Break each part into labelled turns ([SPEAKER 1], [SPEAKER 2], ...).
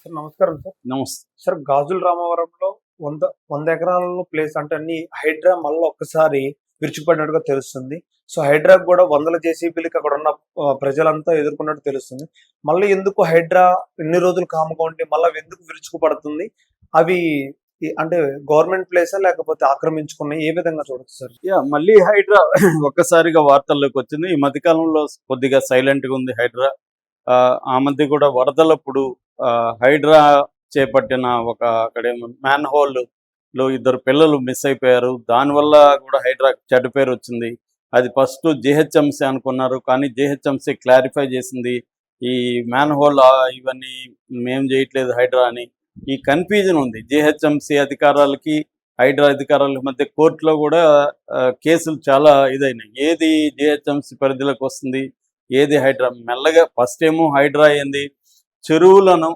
[SPEAKER 1] Sir నమస్కారం sir.
[SPEAKER 2] నమస్తే.
[SPEAKER 1] Sir గాజుల రామవరంలో 100, 100 ఎకరాలలో ప్లేస్ అంటే అన్ని హైడ్రా మళ్ళా ఒక్కసారి విరుచుకుపడినట్టుగా తెలుస్తుంది. సో, హైడ్రాకి గూడా వందల జేసీబీలకి అక్కడున్న ప్రజలంతా ఎదుర్కొన్నట్టు తెలుస్తుంది. మళ్ళీ ఎందుకు హైడ్రా ఇన్ని రోజులు కామ్‌గా ఉండి మళ్ళా అవెందుకు విరుచుకుపడుతుంది? అవి అంటే గవర్నమెంట్ ప్లేసా? లేకపోతే ఆక్రమించుకున్నయి? ఏ విధంగా చూడొచ్చు సార్?
[SPEAKER 2] మళ్ళీ హైడ్రా ఒక్కసారిగా వార్తల్లోకొచ్చింది. ఈ మధ్య కాలంలో కొద్దిగా సైలెంట్‌గా ఉంది హైడ్రా. ఆ మధ్య కూడా వరదలప్పుడు హైడ్రా చేపట్టిన అక్కడేమో మ్యాన్‌హోల్‌లో ఇద్దరు పిల్లలు మిస్ అయిపోయారు. దానివల్ల కూడా హైడ్రాకి చెడ్డ పేరొచ్చింది. అది ఫస్ట్ జీహెచ్ఎంసీ అనుకున్నారు. కానీ జీహెచ్ఎంసీ క్లారిఫై చేసింది. ఈ మ్యాన్‌హోల్ ఇవన్నీ మేము చేయట్లేదు హైడ్రా అని. ఈ కన్‌ఫ్యూజన్ ఉంది. జీహెచ్ఎంసీ అధికారులకి, హైడ్రా అధికారుల మధ్య కోర్టులో కూడా కేసులు చాలా ఇదైనాయి. ఏది జీహెచ్ఎంసీ పరిధిలోకి వస్తుంది, ఏది హైడ్రా? మెల్లగా ఫస్ట్ ఏమో హైడ్రా ఏంది, చెరువులను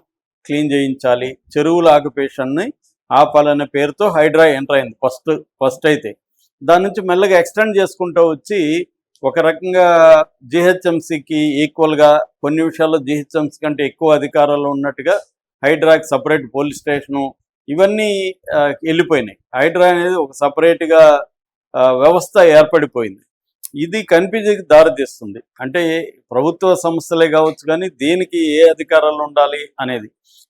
[SPEAKER 2] క్లీన్ చేయించాలి, చెరువుల ఆక్యుపేషన్ని ఆపాలనే పేరుతో హైడ్రా ఎంటర్ అయింది ఫస్ట్ అయితే. దాని నుంచి మెల్లగా ఎక్స్టెండ్ చేసుకుంటూ వచ్చి ఒక రకంగా జీహెచ్ఎంసీకి ఈక్వల్గా కొన్ని విషయాల్లో జీహెచ్ఎంసీ కంటే ఎక్కువ అధికారాలు ఉన్నట్టుగా హైడ్రాకి సపరేట్ పోలీస్ స్టేషను ఇవన్నీ వెళ్ళిపోయినాయి. హైడ్రా అనేది ఒక సపరేట్గా వ్యవస్థ ఏర్పడిపోయింది. ఇది కన్ఫ్యూజన్కి దారితీస్తుంది. అంటే ప్రభుత్వ సంస్థలే కావచ్చు, కానీ దేనికి ఏ అధికారాలు ఉండాలి అనేది.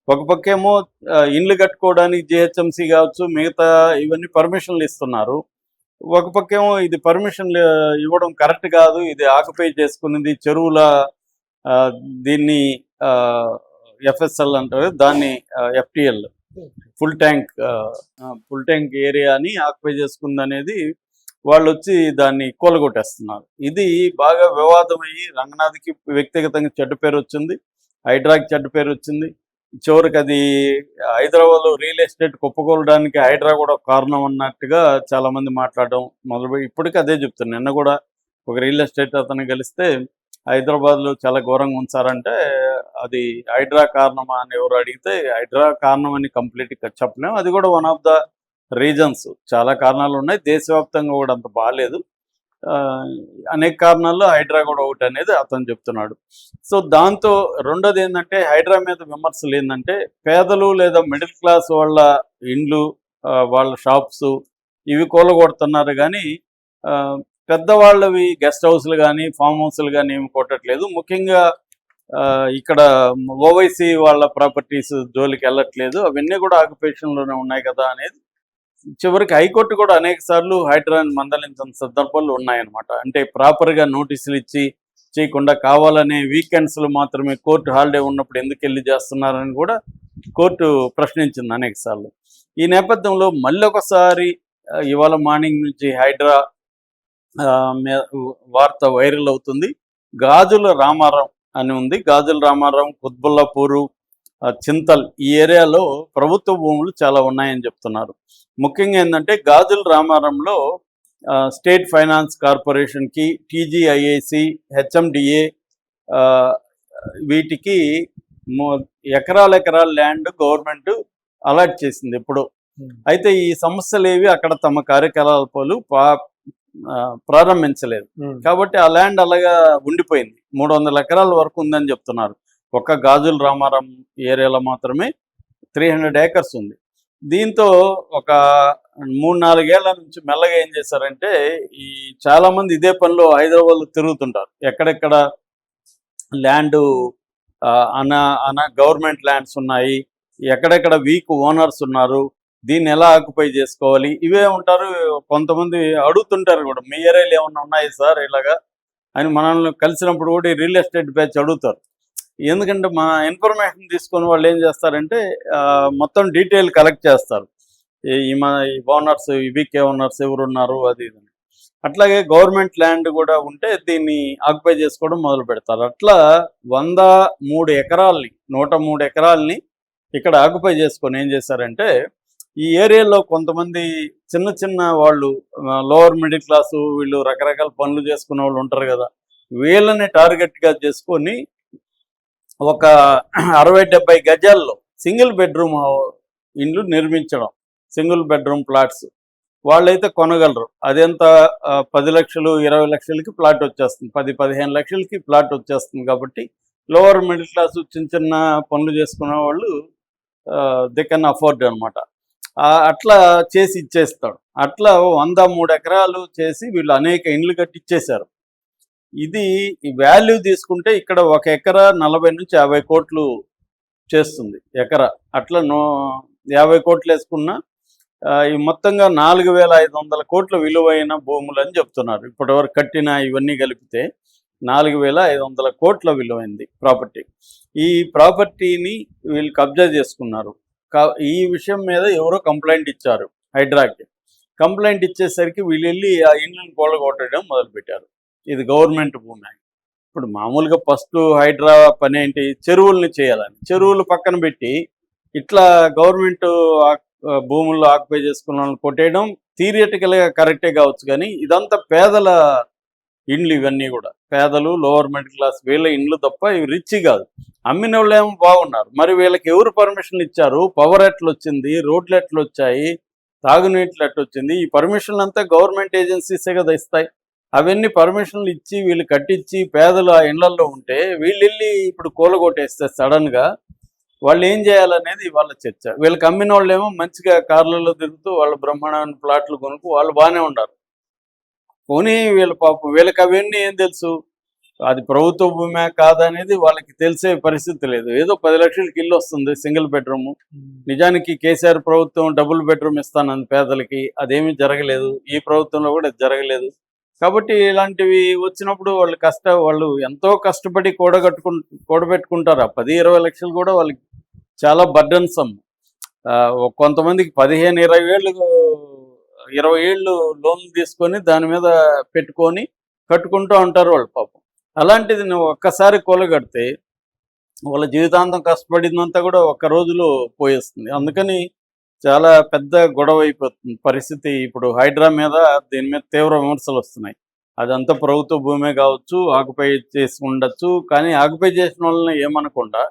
[SPEAKER 2] ఒక పక్కేమో ఇండ్లు కట్టుకోవడానికి జీహెచ్ఎంసీ కావచ్చు, మిగతా ఇవన్నీ పర్మిషన్లు ఇస్తున్నారు. ఒక పక్కేమో ఇది పర్మిషన్లు ఇవ్వడం కరెక్ట్ కాదు, ఇది ఆక్యుపై చేసుకున్నది చెరువుల దీన్ని ఎఫ్ఎస్ఎల్ అంటారు, దాన్ని ఎఫ్టిఎల్ ఫుల్ ట్యాంక్ ఏరియాని ఆక్యుపై చేసుకుంది అనేది వాళ్ళు వచ్చి దాన్ని కూలగొట్టేస్తున్నారు. ఇది బాగా వివాదమయ్యి రంగనాథ్కి వ్యక్తిగతంగా చెడ్డ పేరు వచ్చింది, హైడ్రాకి చెడ్డ పేరు వచ్చింది. చివరికి అది హైదరాబాద్లో రియల్ ఎస్టేట్ కుప్పకూలడానికి హైడ్రా కూడా కారణం అన్నట్టుగా చాలామంది మాట్లాడడం మొదలుపెట్టి ఇప్పటికీ అదే చెప్తున్నారు. నిన్న కూడా ఒక రియల్ ఎస్టేట్ అతను కలిస్తే హైదరాబాద్లో చాలా ఘోరంగా ఉంచారంటే అది హైడ్రా కారణమా అని ఎవరు అడిగితే హైడ్రా కారణం అని కంప్లీట్గా చెప్పలేము. అది కూడా వన్ ఆఫ్ ద రీజన్స్. చాలా కారణాలు ఉన్నాయి, దేశవ్యాప్తంగా కూడా అంత బాగాలేదు. అనేక కారణాల్లో హైడ్రా కూడా ఒకటి అనేది అతను చెప్తున్నాడు. సో దాంతో రెండోది ఏంటంటే హైడ్రా మీద విమర్శలు ఏంటంటే పేదలు లేదా మిడిల్ క్లాస్ వాళ్ళ ఇండ్లు, వాళ్ళ షాప్స్ ఇవి కూలగొడుతున్నారు, కానీ పెద్దవాళ్ళవి గెస్ట్ హౌస్లు కానీ ఫామ్ హౌస్లు కానీ ఏమి కొట్టట్లేదు. ముఖ్యంగా ఇక్కడ ఓవైసీ వాళ్ళ ప్రాపర్టీస్ జోలికి వెళ్ళట్లేదు, అవన్నీ కూడా ఆక్యుపేషన్లోనే ఉన్నాయి కదా అనేది. చివరికి హైకోర్టు కూడా అనేక సార్లు హైడ్రాని మందలించిన సందర్భాలు ఉన్నాయన్నమాట. అంటే ప్రాపర్గా నోటీసులు ఇచ్చి చేయకుండా కావాలనే వీకెండ్స్లో మాత్రమే కోర్టు హాలిడే ఉన్నప్పుడు ఎందుకు వెళ్ళి చేస్తున్నారని కూడా కోర్టు ప్రశ్నించింది అనేక సార్లు. ఈ నేపథ్యంలో మళ్ళీ ఒకసారి ఇవాళ మార్నింగ్ నుంచి హైడ్రా వార్త వైరల్ అవుతుంది. గాజుల రామారం అని ఉంది. గాజుల రామారం, కుత్బుల్లాపూరు, చింతల్ ఈ ఏరియాలో ప్రభుత్వ భూములు చాలా ఉన్నాయని చెప్తున్నారు. ముఖ్యంగా ఏంటంటే గాజుల రామారంలో స్టేట్ ఫైనాన్స్ కార్పొరేషన్కి, టీజీఐఏసి, హెచ్ఎండిఏ వీటికి ఎకరాల ల్యాండ్ గవర్నమెంట్ అలాట్ చేసింది ఎప్పుడో. అయితే ఈ సంస్థలు ఏవి అక్కడ తమ కార్యకలాపాలు ప్రారంభించలేదు, కాబట్టి ఆ ల్యాండ్ అలాగా ఉండిపోయింది. 300 ఎకరాల వరకు ఉందని చెప్తున్నారు. ఒక్క గాజుల రామారం ఏరియాలో మాత్రమే 300 ఏకర్స్ ఉంది. దీంతో ఒక 3-4 ఏళ్ల నుంచి మెల్లగా ఏం చేశారంటే ఈ చాలామంది ఇదే పనిలో హైదరాబాద్లో తిరుగుతుంటారు. ఎక్కడెక్కడ ల్యాండ్ గవర్నమెంట్ ల్యాండ్స్ ఉన్నాయి, ఎక్కడెక్కడ వీక్ ఓనర్స్ ఉన్నారు, దీన్ని ఎలా ఆక్యుపై చేసుకోవాలి, ఇవే ఉంటారు. కొంతమంది అడుగుతుంటారు కూడా, మీ ఏరియాలో ఏమన్నా ఉన్నాయి సార్ ఇలాగా అని మనల్ని కలిసినప్పుడు కూడా ఈ రియల్ ఎస్టేట్ బ్యాచ్ అడుగుతారు. ఎందుకంటే మా ఇన్ఫర్మేషన్ తీసుకొని వాళ్ళు ఏం చేస్తారంటే మొత్తం డీటెయిల్ కలెక్ట్ చేస్తారు. ఈ ఓనర్స్, ఈ వీకే ఓనర్స్ ఎవరున్నారు అది ఇది. అట్లాగే గవర్నమెంట్ ల్యాండ్ కూడా ఉంటే దీన్ని ఆక్యుపై చేసుకోవడం మొదలు పెడతారు. అట్లా 103 ఎకరాల్ని 103 ఎకరాల్ని ఇక్కడ ఆక్యుపై చేసుకొని ఏం చేశారంటే ఈ ఏరియాలో కొంతమంది చిన్న చిన్న వాళ్ళు, లోవర్ మిడిల్ క్లాసు, వీళ్ళు రకరకాల పనులు చేసుకునే వాళ్ళు ఉంటారు కదా, వీళ్ళని టార్గెట్గా చేసుకొని ఒక 60-70 గజాల్లో సింగిల్ బెడ్రూమ్ ఇండ్లు నిర్మించడం, సింగిల్ బెడ్రూమ్ ప్లాట్స్. వాళ్ళైతే కొనగలరు. అదెంత 10 లక్షలు 20 లక్షలకి ప్లాట్ వచ్చేస్తుంది, 10-15 లక్షలకి ప్లాట్ వచ్చేస్తుంది. కాబట్టి లోవర్ మిడిల్ క్లాసు చిన్న చిన్న పనులు చేసుకునే వాళ్ళు దే కెన్ అఫోర్డ్ అనమాట. అట్లా చేసి ఇచ్చేస్తాడు. అట్లా 103 ఎకరాలు చేసి వీళ్ళు అనేక ఇండ్లు కట్టి ఇచ్చేశారు. ఇది ఈ వాల్యూ తీసుకుంటే ఇక్కడ ఒక ఎకరా 40-50 కోట్లు చేస్తుంది ఎకరా. అట్లా 50 కోట్లు వేసుకున్నా ఈ మొత్తంగా 4,500 కోట్ల విలువైన భూములు అని చెప్తున్నారు. ఇప్పటివరకు కట్టిన ఇవన్నీ కలిపితే 4,500 కోట్ల విలువైంది ప్రాపర్టీ. ఈ ప్రాపర్టీని వీళ్ళు కబ్జా చేసుకున్నారు. ఈ విషయం మీద ఎవరో కంప్లైంట్ ఇచ్చారు హైడ్రాకి. కంప్లైంట్ ఇచ్చేసరికి వీళ్ళు వెళ్ళి ఆ ఇండ్లను కూలగొట్టడం మొదలుపెట్టారు. ఇది గవర్నమెంట్ భూమి. ఇప్పుడు మామూలుగా ఫస్ట్ హైడ్రా పని ఏంటి, చెరువుల్ని చేయాలని. చెరువులు పక్కన పెట్టి ఇట్లా గవర్నమెంట్ భూముల్లో ఆక్యుపై చేసుకున్న వాళ్ళని కొట్టేయడం థియరిటికల్గా కరెక్టే కావచ్చు, కానీ ఇదంతా పేదల ఇండ్లు. ఇవన్నీ కూడా పేదలు, లోవర్ మిడిల్ క్లాస్ వీళ్ళ ఇండ్లు తప్ప ఇవి రిచ్ కాదు. అమ్మిన వాళ్ళు ఏమో బాగున్నారు. మరి వీళ్ళకి ఎవరు పర్మిషన్ ఇచ్చారు? పవర్ ఎట్లా వచ్చింది? రోడ్లు ఎట్లా వచ్చాయి? తాగునీట్లు ఎట్లా వచ్చింది? ఈ పర్మిషన్లు అంతా గవర్నమెంట్ ఏజెన్సీసే కదా ఇస్తాయి. అవన్నీ పర్మిషన్లు ఇచ్చి వీళ్ళు కట్టించి పేదలు ఆ ఇళ్లలో ఉంటే వీళ్ళు వెళ్ళి ఇప్పుడు కూలగొట్టేస్తే సడన్గా వాళ్ళు ఏం చేయాలనేది వాళ్ళ చర్చ. వీళ్ళకి అమ్మిన వాళ్ళు ఏమో మంచిగా కార్లలో తిరుగుతూ వాళ్ళు బ్రహ్మాండమైన ప్లాట్లు కొనుక్కు వాళ్ళు బాగానే ఉన్నారు. పోనీ వీళ్ళ పాపం వీళ్ళకి అవన్నీ ఏం తెలుసు, అది ప్రభుత్వ భూమే కాదనేది వాళ్ళకి తెలిసే పరిస్థితి లేదు. ఏదో 10 లక్షలకి ఇల్లు వస్తుంది సింగిల్ బెడ్రూమ్. నిజానికి కేసీఆర్ ప్రభుత్వం డబుల్ బెడ్రూమ్ ఇస్తానంది పేదలకి, అదేమీ జరగలేదు. ఈ ప్రభుత్వంలో కూడా జరగలేదు. కాబట్టి ఇలాంటివి వచ్చినప్పుడు వాళ్ళు ఎంతో కష్టపడి కూడబెట్టుకుంటారు. ఆ 10-20 లక్షలు కూడా వాళ్ళకి చాలా బర్డన్సమ్. కొంతమందికి 15-20 ఏళ్ళు 20 ఏళ్ళు లోన్లు తీసుకొని దాని మీద పెట్టుకొని కట్టుకుంటూ ఉంటారు వాళ్ళు పాపం. అలాంటిది నువ్వు ఒక్కసారి కూలగడితే వాళ్ళ జీవితాంతం కష్టపడిందంతా కూడా ఒక్క రోజులో పోయేస్తుంది. అందుకని చాలా పెద్ద గొడవ అయిపోతుంది పరిస్థితి. ఇప్పుడు హైడ్రా మీద దీని మీద తీవ్ర విమర్శలు వస్తున్నాయి. అదంతా ప్రభుత్వ భూమే కావచ్చు, ఆక్యుపై చేసి ఉండొచ్చు, కానీ ఆక్యుపై చేసిన వాళ్ళని ఏమనకుండా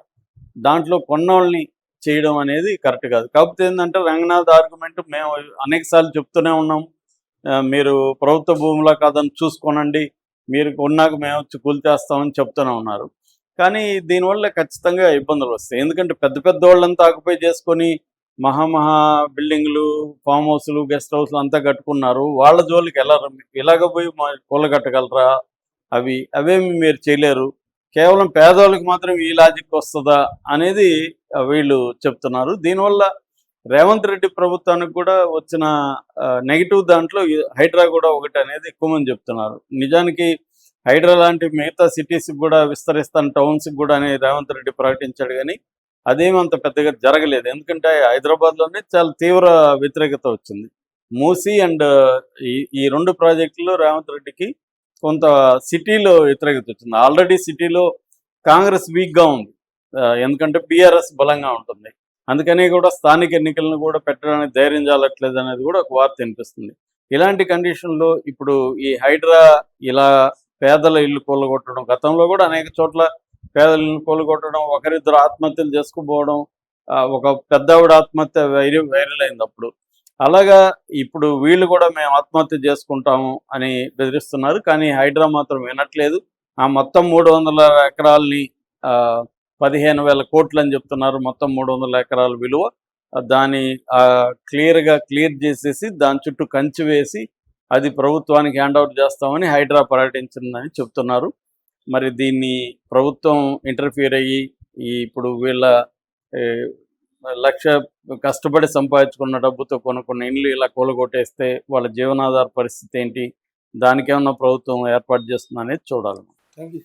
[SPEAKER 2] దాంట్లో కొన్నోళ్ళని చేయడం అనేది కరెక్ట్ కాదు. కాకపోతే ఏంటంటే రంగనాథ్ ఆర్గ్యుమెంట్ మేము అనేకసార్లు చెప్తూనే ఉన్నాం, మీరు ప్రభుత్వ భూములా కాదని చూసుకోనండి, మీరు కొన్నాక మేము వచ్చి కూల్చేస్తామని చెప్తూనే ఉన్నారు. కానీ దీనివల్ల ఖచ్చితంగా ఇబ్బందులు వస్తాయి. ఎందుకంటే పెద్ద పెద్ద వాళ్ళంతా ఆక్యుపై చేసుకొని మహా బిల్డింగ్లు, ఫామ్ హౌస్లు, గెస్ట్ హౌస్లు అంతా కట్టుకున్నారు. వాళ్ళ జోలికి వెళ్ళరు. ఇలాగ పోయి కూలగట్టగలరా? అవేమి మీరు చేయలేరు. కేవలం పేదవాళ్ళకి మాత్రం ఈ లాజిక్ వస్తుందా అనేది వీళ్ళు చెప్తున్నారు. దీనివల్ల రేవంత్ రెడ్డి ప్రభుత్వానికి కూడా వచ్చిన నెగిటివ్ దాంట్లో హైడ్రా కూడా ఒకటి అనేది ఎక్కువ మంది చెప్తున్నారు. నిజానికి హైడ్రా లాంటి మిగతా సిటీస్కి కూడా విస్తరిస్తాను, టౌన్స్కి కూడా అని రేవంత్ రెడ్డి ప్రకటించాడు, కానీ అదేమి అంత పెద్దగా జరగలేదు. ఎందుకంటే హైదరాబాద్లోనే చాలా తీవ్ర వ్యతిరేకత వచ్చింది. మూసీ అండ్ ఈ 2 ప్రాజెక్టుల్లో రేవంత్ రెడ్డికి కొంత సిటీలో వ్యతిరేకత వచ్చింది. ఆల్రెడీ సిటీలో కాంగ్రెస్ వీక్గా ఉంది, ఎందుకంటే బీఆర్ఎస్ బలంగా ఉంటుంది. అందుకని కూడా స్థానిక ఎన్నికలను కూడా పెట్టడానికి ధైర్యం చాలట్లేదు అనేది కూడా ఒక వార్త వినిపిస్తుంది. ఇలాంటి కండిషన్లో ఇప్పుడు ఈ హైడ్రా ఇలా పేదల ఇల్లు కూలగొట్టడం, గతంలో కూడా అనేక చోట్ల పేదల ఇల్లు కూలగొట్టడం, ఒకరిద్దరు ఆత్మహత్యలు చేసుకుపోవడం, ఒక పెద్దవిడ ఆత్మహత్య వైరల్ అయింది అప్పుడు. అలాగా ఇప్పుడు వీళ్ళు కూడా మేము ఆత్మహత్య చేసుకుంటాము అని బెదిరిస్తున్నారు. కానీ హైడ్రా మాత్రం వినట్లేదు. ఆ మొత్తం 300 ఎకరాలని 15,000 కోట్లు అని చెప్తున్నారు. మొత్తం 300 ఎకరాల విలువ. దాన్ని క్లియర్ చేసేసి దాని చుట్టూ కంచి వేసి అది ప్రభుత్వానికి హ్యాండ్అవుట్ చేస్తామని హైడ్రా ప్రకటించిందని చెప్తున్నారు. మరి దీన్ని ప్రభుత్వం ఇంటర్ఫియర్ అయ్యి ఇప్పుడు వీళ్ళ లక్ష కష్టపడి సంపాదించుకున్న డబ్బుతో కొనుక్కున్న ఇండ్లు ఇలా కూలగొట్టేస్తే వాళ్ళ జీవనాధార పరిస్థితి ఏంటి, దానికేమన్నా ప్రభుత్వం ఏర్పాటు చేస్తుందనేది చూడాలి.
[SPEAKER 1] Thank you.